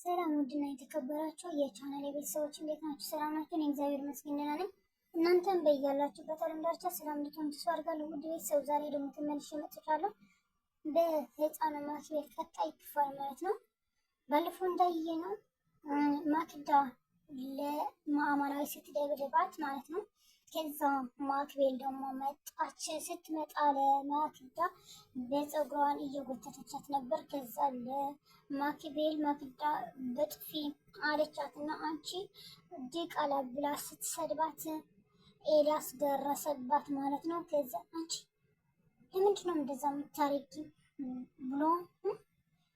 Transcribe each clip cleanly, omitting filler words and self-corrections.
ሰላም ውድና የተከበራችሁ የቻናል የቤተሰቦች እንዴት ናችሁ? ሰላም ናችሁ? እኔ እግዚአብሔር ይመስገን ደህና ነኝ። እናንተም በያላችሁበት ዓለም ዳርቻ ሰላም እንድትሆኑ ተስፋ አደርጋለሁ። ውድ ቤተሰብ ዛሬ ደግሞ ተመልሼ መጥቻለሁ በህፃን ማክቤል ቀጣይ ክፍል ማለት ነው። ባለፈው እንዳየነው ማክዳ ለማዕመናዊ ስትደብድባት ማለት ነው። ከዛ ማክቤል ደግሞ መጣች። ስትመጣ ለማክዳ በፀጉሯን እየጎተተቻት ነበር። ከዛ ለማክቤል ማክዳ በጥፊ አለቻትና አንቺ ዲቃላ ብላ ስትሰድባት ኤልያስ ደረሰባት ማለት ነው። ከዛ አንቺ ለምንድን ነው እንደዛ የምታረጊ ብሎ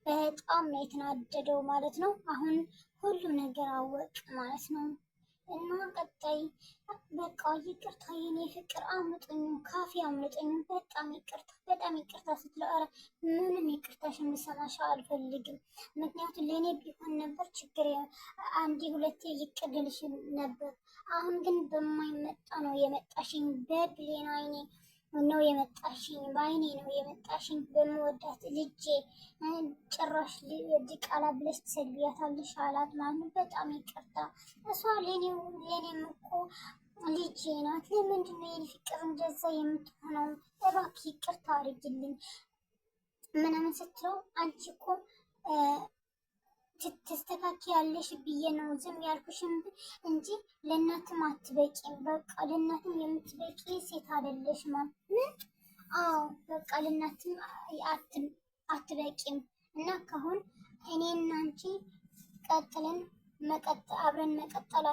በጣም ነው የተናደደው ማለት ነው። አሁን ሁሉም ነገር አወቅ ማለት ነው። እና ቀጣይ በቃ ይቅርታ የኔ ፍቅር አምልጦኝ ካፌ አምልጦኝ በጣም ይቅርታ ስትለው ኧረ ምንም ይቅርታሽን እንድሰማሽ አልፈልግም። ምክንያቱም ለእኔ ቢሆን ነበር ችግር አንዴ ሁለቴ ይቅርልሽ ነበር። አሁን ግን በማይመጣ ነው የመጣሽኝ። በብሌን አይኔ ነው የመጣሽኝ፣ በአይኔ ነው የመጣሽኝ። በመወዳት ልጄ ጭራሽ ዲቃላ ብለሽ ትሰድቢያታለሽ አላት ማለት ነው። በጣም ይቅርታ እሷ ለኔም እኮ ልጄ ናት። ለምንድን ነው የኔ ፍቅር እንደዛ የምትሆነው? እባክህ ይቅርታ አድርግልኝ ምናምን ስትለው አንቺ እኮ ትስተካከያለሽ ብዬ ነው ዝም ያልኩሽም እንጂ ለእናትም አትበቂም። በቃ ለእናትም የምትበቂ ሴት አይደለሽ ማለት። አዎ በቃ ለእናትም አትበቂም። እና ካሁን እኔና አንቺ አብረን መቀጠል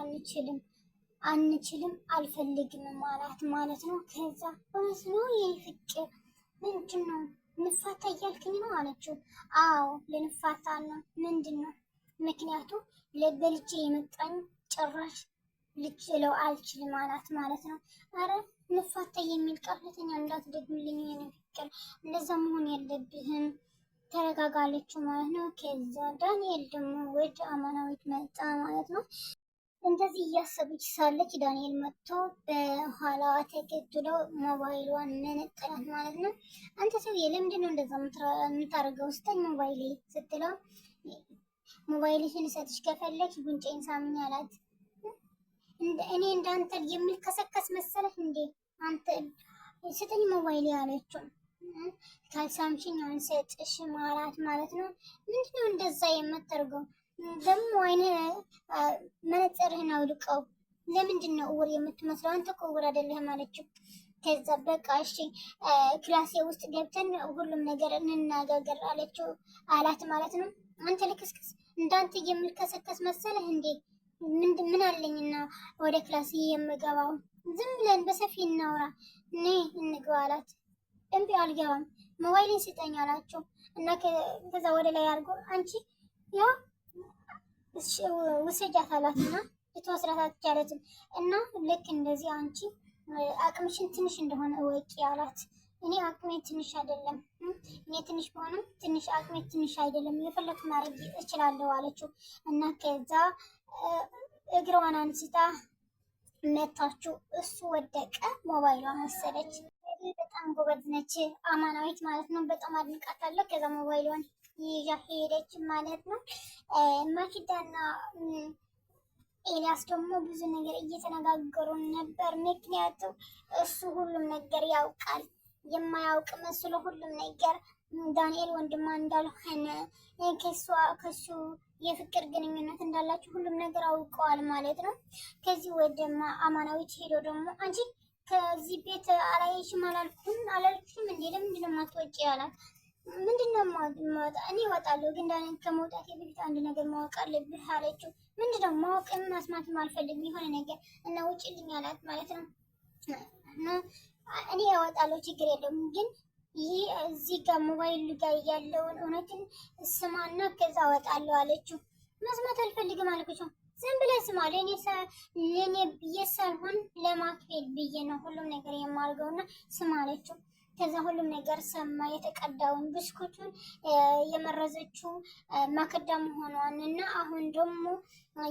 አንችልም አልፈልግም ማለት ነው። ከዛ እውነት ነው የኔ ፍቅር ምንድን ነው እንፋታ እያልክኝ ነው አለችው። አዎ ልንፋታ ነው። ምንድን ነው ምክንያቱ? በልጄ የመጣኝ ጭራሽ ልችለው አልችልም አላት ማለት ነው። አረ እንፋታ የሚል ቃል ሁለተኛ እንዳትደግምልኝ የኔ ፍቅር፣ እንደዛ መሆን የለብህም ተረጋጋ አለችው ማለት ነው። ከዛ ዳንኤል ደግሞ ወደ አማናዊት መጣ ማለት ነው። እንደዚህ እያሰበች ሳለች ዳንኤል መጥቶ በኋላዋ ተከትሎ ሞባይሏን መነጠላት ማለት ነው። አንተ ሰውዬ ለምንድን ነው እንደዛ የምታደርገው? ስጠኝ ሞባይሌ ስትለው ሞባይልሽን ሰጥሽ ከፈለግሽ ጉንጬን ሳምኝ አላት። እኔ እንዳንተ የምልከሰከስ መሰለህ እንዴ? አንተ ስጠኝ ሞባይሌ አለችው። ካልሳምሽኝ አንሰጥሽም አላት ማለት ነው። ምንድነው እንደዛ የምታደርገው? ደግሞ አይነ መነጽርህን አውልቀው። ለምንድን ነው እውር የምትመስለው? አንተ እኮ እውር አይደለህም አለችው። ከዛ በቃ እሺ ክላሴ ውስጥ ገብተን ሁሉም ነገር እንነጋገር አላት ማለት ነው። አንተ ልክስክስ እንዳንተ የምልከሰከስ መሰለህ እንዴ? ምን አለኝና ወደ ክላስ የምገባው? ዝም ብለን በሰፊ እናውራ፣ ነይ እንግባ አላት። እምቢ አልገባም፣ ሞባይልን ስጠኝ አላቸው እና ከዛ ወደ ላይ አድርጎ አንቺ ያ ውሰጃት አላትና ልትወስዳት አትቻለትም። እና ልክ እንደዚህ አንቺ አቅምሽን ትንሽ እንደሆነ እወቂ አላት። እኔ አቅሜ ትንሽ አይደለም፣ እኔ ትንሽ በሆነም ትንሽ አቅሜ ትንሽ አይደለም፣ የፈለኩት ማድረግ እችላለሁ አለችው እና ከዛ እግሯን አንስታ መታችው። እሱ ወደቀ፣ ሞባይሏን ወሰደች። በጣም ጎበዝ ነች አማናዊት ማለት ነው። በጣም አድንቃታለሁ። ከዛ ሞባይሏን ይዛ ሄደች ማለት ነው። ማኪዳና ኤልያስ ደግሞ ብዙ ነገር እየተነጋገሩ ነበር። ምክንያቱም እሱ ሁሉም ነገር ያውቃል። የማያውቅ መስሎ ሁሉም ነገር ዳንኤል ወንድሟ እንዳልሆነ ከሱ የፍቅር ግንኙነት እንዳላቸው ሁሉም ነገር አውቀዋል ማለት ነው። ከዚህ ወደ አማናዊት ሄዶ ደግሞ አንቺ ከዚህ ቤት አላየሽም አላልኩሽም እንዴ? ለምንድን ነው የማትወጪ አላት። ምንድነው ማወጣ? እኔ እወጣለሁ፣ ግን ዳንኤል ከመውጣት በፊት አንድ ነገር ማወቅ አለብህ አለችው። ምንድነው ማወቅም ማስማትም አልፈልግም የሆነ ነገር እና ውጭልኝ አላት ማለት ነው። እኔ እወጣለሁ ችግር የለውም፣ ግን ይህ እዚህ ጋር ሞባይል ጋር ያለውን እውነትን ስማና ከዛ እወጣለሁ አለችው። መስማት አልፈልግም አልኩሽም። ዝም ብለህ ስማ፣ ለእኔ ብዬ ሳይሆን ለማክቤል ብዬ ነው ሁሉም ነገር የማድርገውና ስማ አለችው። ከዛ ሁሉም ነገር ሰማ። የተቀዳውን ብስኩቱን የመረዘችው ማክዳ መሆኗን እና አሁን ደግሞ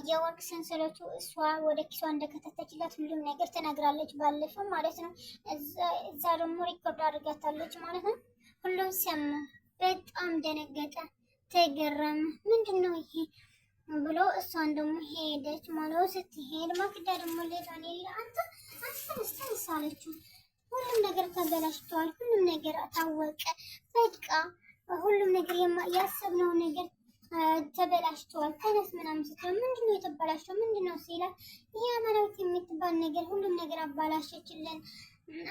የወርቅ ሰንሰለቱ እሷ ወደ ኪሷ እንደከተተችላት ሁሉም ነገር ተናግራለች፣ ባለፈው ማለት ነው። እዛ ደግሞ ሪኮርድ አድርጋታለች ማለት ነው። ሁሉም ሰማ። በጣም ደነገጠ፣ ተገረመ። ምንድን ነው ይሄ? ብሎ እሷን ደግሞ ሄደች ማለት ነው። ስትሄድ ማክዳ ደግሞ ለዳንኤል አንተ አስተንስተን ሳለችው ሁሉም ነገር ተበላሽቷል። ሁሉም ነገር ታወቀ። በቃ ሁሉም ነገር ያሰብነው ነገር ተበላሽቷል። ተነስ ምናምን ስትለው ምንድነው የተበላሸው ምንድነው ሲላት የአማናዊት የምትባል ነገር ሁሉም ነገር አባላሸችልን።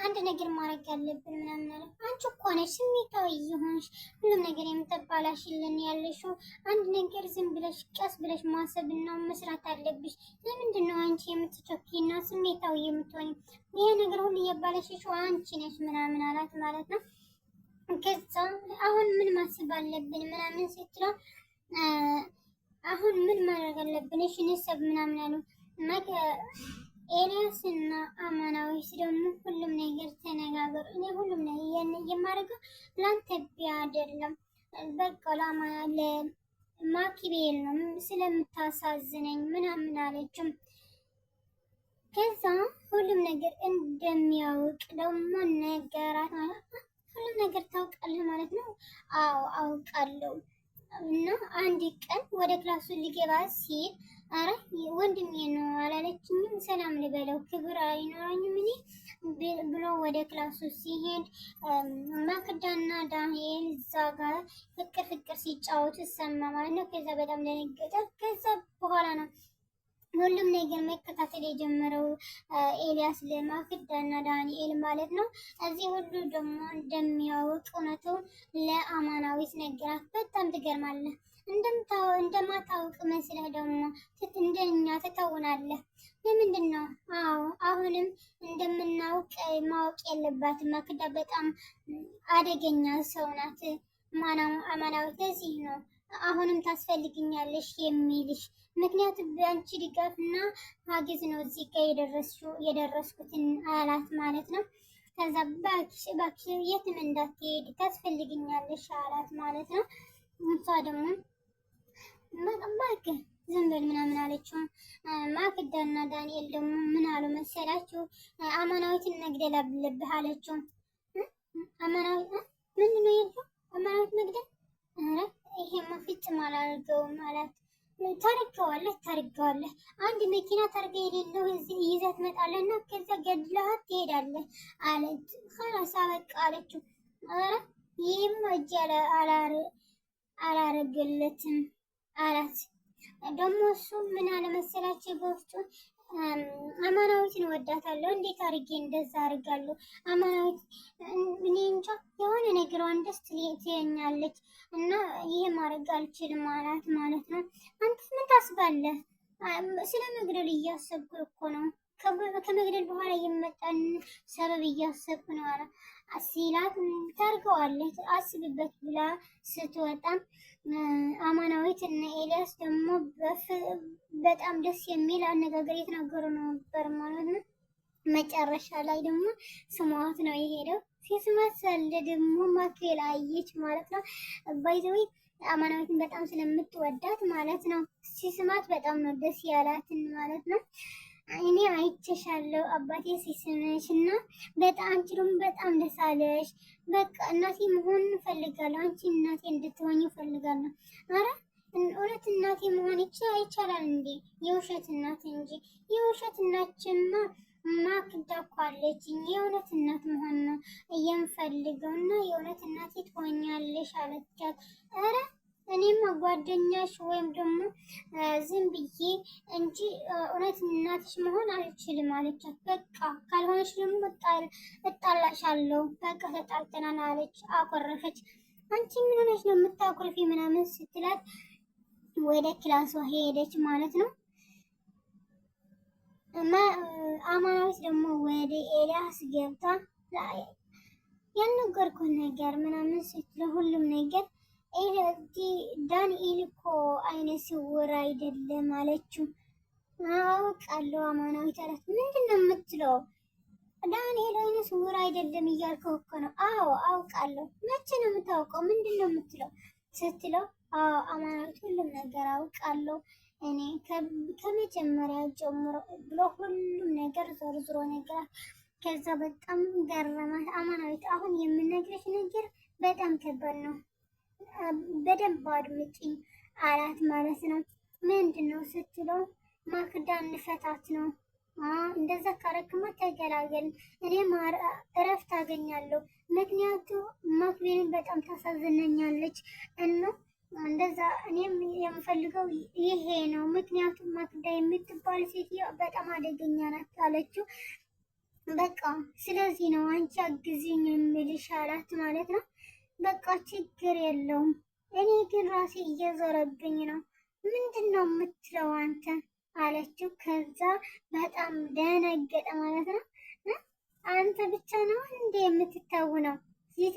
አንድ ነገር ማድረግ ያለብን ምናምን አለ። አንቺ እኮ ነሽ ስሜታዊ የሆንሽ ሁሉም ነገር የምትባላሽልን ያለሽው። አንድ ነገር ዝም ብለሽ ቀስ ብለሽ ማሰብና መስራት አለብሽ። ለምንድን ነው አንቺ የምትቸኩይና ስሜታዊ የምትሆኝ? ይሄ ነገር ሁሉ እያባላሽሽው አንቺ ነሽ ምናምን አላት ማለት ነው። ከዛ አሁን ምን ማሰብ አለብን ምናምን ስትለው አሁን ምን ማድረግ አለብን? እሺ እንሰብ ምናምን አሉ። ኤልያስ እና አማናዊት ደግሞ ሁሉም ነገር ተነጋገሩ። እኔ ሁሉም ነገር የማደርገው ላንተ አይደለም፣ በቃ ለማኪቤል ነው ስለምታሳዝነኝ ምናምን አለችም። ከዛ ሁሉም ነገር እንደሚያውቅ ደግሞ ነገራት ማለት ነው። ሁሉም ነገር ታውቃለህ ማለት ነው? አዎ አውቃለሁ። እና አንድ ቀን ወደ ክላሱ ሊገባ ሲል አረ ወንድሜ ነው አላለችኝም፣ ሰላም ልበለው ክብር አይኖረኝም እኔ ብሎ ወደ ክላሱ ሲሄድ ማክዳና ዳንኤል እዛ ጋር ፍቅር ሲጫወቱ ሰማ ማለት ነው። ከዛ በጣም ደነገጠ። ከዛ በኋላ ነው ሁሉም ነገር መከታተል የጀመረው ኤልያስ ለማክዳና ዳንኤል ማለት ነው። እዚህ ሁሉ ደግሞ እንደሚያውቅ እውነቱን ለአማናዊት ነገራት። በጣም ትገርማለህ። እንደማታውቅ መስለህ ደግሞ እንደኛ ትተውናለህ። ለምንድን ነው? አዎ አሁንም እንደምናውቅ ማወቅ የለባትም። ማክዳ በጣም አደገኛ ሰው ናት። አማናዊት ለዚህ ነው አሁንም ታስፈልግኛለሽ የሚልሽ። ምክንያቱም በአንቺ ድጋፍና ሀገዝ ነው እዚህ ጋር የደረስኩትን አላት ማለት ነው። ከዛ እባክሽ የትም እንዳትሄድ ታስፈልግኛለሽ አላት ማለት ነው። እሷ ደግሞ እባክህ ዝም በል ምናምን አለችው። ማክዳና ዳንኤል ደግሞ ምን አሉ መሰላችሁ? አማናዊትን መግደል አለብህ አለችው። አማናዊት ምንድን ነው የለው? አማናዊት መግደል? ኧረ ይሄማ ፍጹም አላደርገውም አላት። ታርገዋለህ። አንድ መኪና ታርጋ የሌለው እዚህ ይዘህ ትመጣለህ እና ከዛ ገድለሃት ትሄዳለህ አለች። ከላሳ በቃ አለችው። ኧረ ይህም እጅ አላረገለትም አላት። ደግሞ እሱ ምን አለመሰላችሁ በውስጡ አማናዊትን እወዳታለሁ፣ እንዴት አድርጌ እንደዛ አድርጋለሁ? አማናዊት እኔ እንጃ የሆነ ነገሯን ደስ ትለኛለች እና ይሄ ማድረግ አልችልም አላት ማለት ነው። አንተስ ምን ታስባለህ? ስለ መግደል እያሰብኩ እኮ ነው። ከመግደል በኋላ የመጣን ሰበብ እያሰብኩ ነው አለ ሲላት፣ ታርገዋለች አስብበት ብላ ስትወጣ አማናዊት እና ኤልያስ ደግሞ በጣም ደስ የሚል አነጋገር የተናገሩ ነበር ማለት ነው። መጨረሻ ላይ ደግሞ ስሟት ነው የሄደው። ሲስማት ሳለ ደግሞ ማክቤል አየች ማለት ነው። ባይዘዌ አማናዊትን በጣም ስለምትወዳት ማለት ነው ሲስማት በጣም ነው ደስ ያላትን ማለት ነው። እኔ አይቼሻለሁ አባቴ ሲስምሽ እና በጣም አንቺ ደግሞ በጣም ደስ አለሽ። በቃ እናቴ መሆን እፈልጋለሁ፣ አንቺ እናቴ እንድትሆኝ እፈልጋለሁ። አረ እውነት እናቴ መሆን ይቻላል እንዴ? የውሸት እናት እንጂ የውሸት እናትማ ማክዳ እኮ አለችኝ። የእውነት እናት መሆን ነው የምፈልገው እና የእውነት እናቴ ትሆኛለሽ አለቻት። አረ እኔማ ጓደኛሽ ወይም ደግሞ ዝም ብዬ እንጂ እውነት እናትሽ መሆን አልችልም አለቻት። በቃ ካልሆነች ደግሞ እጣላሻለሁ፣ በቃ ተጣልተናል አለች። አኮረፈች። አንቺ ምን ሆነች ነው የምታኮርፊ ምናምን ስትላት ወደ ክላሷ ሄደች ማለት ነው። አማናዊት ደግሞ ወደ ኤልያስ ገብታ ያልነገርኩህ ነገር ምናምን ስትለው ሁሉም ነገር ዳንኤል እኮ አይነ ስውር አይደለም አለችው። አውቃለሁ አማናዊት አላት። ምንድን ነው የምትለው? ዳንኤል አይነ ስውር አይደለም እያልከው እኮ ነው። አዎ አውቃለሁ። መቼ ነው የምታውቀው? ምንድን ነው የምትለው ስትለው፣ አዎ አማናዊት ሁሉም ነገር አውቃለሁ እኔ ከመጀመሪያ ጀምሮ ብሎ ሁሉም ነገር ዘርዝሮ ነገራት። ከዛ በጣም ገረማት። አማናዊት አሁን የምነግርሽ ነገር በጣም ከባድ ነው፣ በደንብ አድምጪኝ አላት ማለት ነው። ምንድን ነው ስትለው ማክዳ እንፈታት ነው። እንደዛ ካረክማ ተገላገል፣ እኔም እረፍት አገኛለሁ። ምክንያቱ ማክቤልን በጣም ታሳዝነኛለች እና እንደዛ እኔም የምፈልገው ይሄ ነው። ምክንያቱም ማክዳ የምትባል ሴትዮ በጣም አደገኛ ናት አለችው። በቃ ስለዚህ ነው አንቺ አግዝኝ የምልሽ አላት ማለት ነው። በቃ ችግር የለውም፣ እኔ ግን ራሴ እየዞረብኝ ነው። ምንድን ነው የምትለው አንተ አለችው። ከዛ በጣም ደነገጠ ማለት ነው። አንተ ብቻ ነው እንዴ የምትታውነው?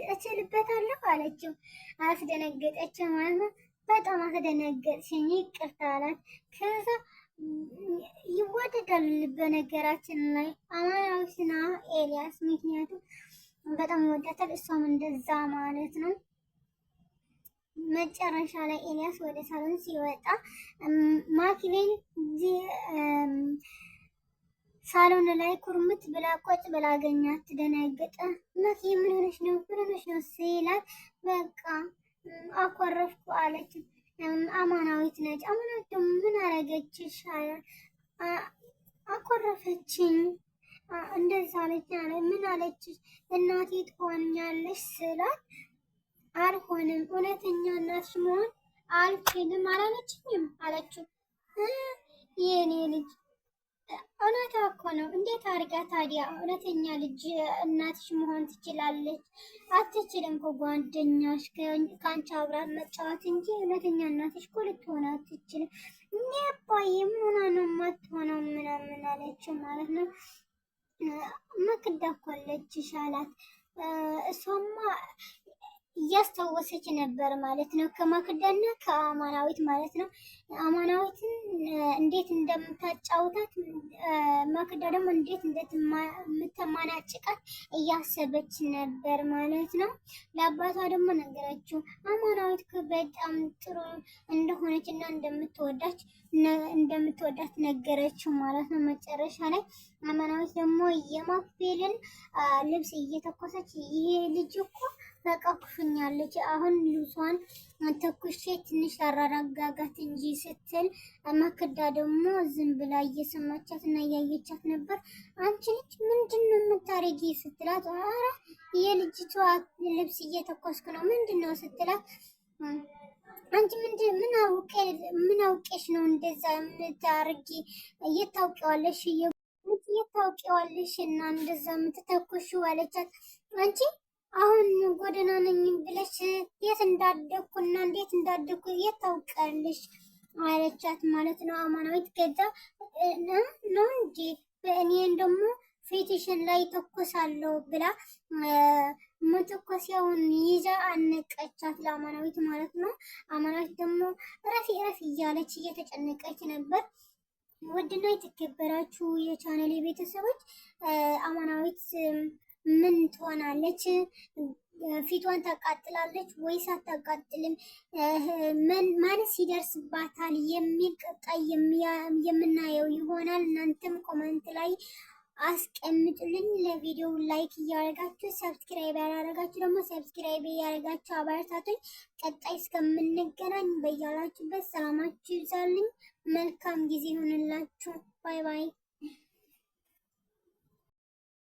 እችልበታለሁ አለችው። አስደነገጠችው ማለት ነው። በጣም አስደነገጥሽኝ፣ ይቅርታ አላት። ከዛ ይወደዳል በነገራችን ላይ አማራዊትና ኤልያስ፣ ምክንያቱም በጣም ይወዳታል፣ እሷም እንደዛ ማለት ነው። መጨረሻ ላይ ኤልያስ ወደ ሳሎን ሲወጣ ማክቤል ሳሎን ላይ ኩርምት ብላ ቁጭ ብላ አገኛት። ደነገጠ። ማኪ ምን ሆነሽ ነው? ምን ሆነሽ ነው ሲላት በቃ አኮረፍኩ አለች። አማናዊት ነች። አማናዊት ምን አረገችሽ? አኮረፈችኝ እንደዛ አለች። ምን አለችሽ? እናቴ ትሆኛለሽ ስላት አልሆንም፣ እውነተኛ እናትሽ መሆን አልችልም አላለችኝም አለችው። የኔ ልጅ እውነቷ እኮ ነው። እንዴት አድርጋ ታዲያ እውነተኛ ልጅ እናትሽ መሆን ትችላለች? አትችልም እኮ ጓደኛሽ ከአንቺ አብራት መጫወት እንጂ እውነተኛ እናትሽ እኮ ልትሆን አትችልም። እንዴ አባዬ ምን ሆና ነው የማትሆነው? ምናምን አለችው ማለት ነው። ማክዳ እኮ አለችሽ አላት። እሷማ እያስታወሰች ነበር ማለት ነው። ከማክዳና ከአማናዊት ማለት ነው። አማናዊትን እንዴት እንደምታጫውታት ማክዳ ደግሞ እንዴት እንደምትማናጭቃት እያሰበች ነበር ማለት ነው። ለአባቷ ደግሞ ነገረችው። አማናዊት በጣም ጥሩ እንደሆነች እና እንደምትወዳት ነገረችው ማለት ነው። መጨረሻ ላይ አማናዊት ደግሞ የማክቤልን ልብስ እየተኮሰች ይሄ ልጅ እኮ በቃ ኩፍኛለች፣ አሁን ልብሷን ተኩሼ ትንሽ አራራጋጋት እንጂ ስትል ማክዳ ደግሞ ዝም ብላ እየሰማቻት እና እያየቻት ነበር። አንቺ ልጅ ምንድን ነው የምታረጊ ስትላት፣ ኧረ የልጅቷ ልብስ እየተኮስኩ ነው። ምንድን ነው ስትላት፣ አንቺ ምን አውቄሽ ነው እንደዛ የምታርጊ? እየታውቂዋለሽ እየታውቂዋለሽ እና እንደዛ የምትተኩሽው አለቻት። አንቺ አሁን ጎዳና ነኝ ብለሽ የት እንዳደግኩና እንዴት እንዳደግኩ የት ታውቂያለሽ አለቻት ማለት ነው። አማናዊት ገዛ ነው እንጂ እኔን ደግሞ ፊትሽን ላይ ተኮሳለሁ ብላ መተኮሲያውን ይዛ አነቀቻት ለአማናዊት ማለት ነው። አማናዊት ደግሞ ረፊ እያለች እየተጨነቀች ነበር። ውድና የተከበራችሁ የቻናሌ ቤተሰቦች አማናዊት ምን ትሆናለች? ፊቷን ታቃጥላለች ወይስ አታቃጥልም? ማንስ ይደርስባታል የሚል ቀጣይ የምናየው ይሆናል። እናንተም ኮመንት ላይ አስቀምጡልኝ። ለቪዲዮ ላይክ እያደረጋችሁ ሰብስክራይብ ያላደረጋችሁ ደግሞ ሰብስክራይብ እያደረጋችሁ አበረታቱኝ። ቀጣይ እስከምንገናኝ በያላችሁበት ሰላማችሁ ይብዛልኝ። መልካም ጊዜ ይሁንላችሁ። ባይ ባይ።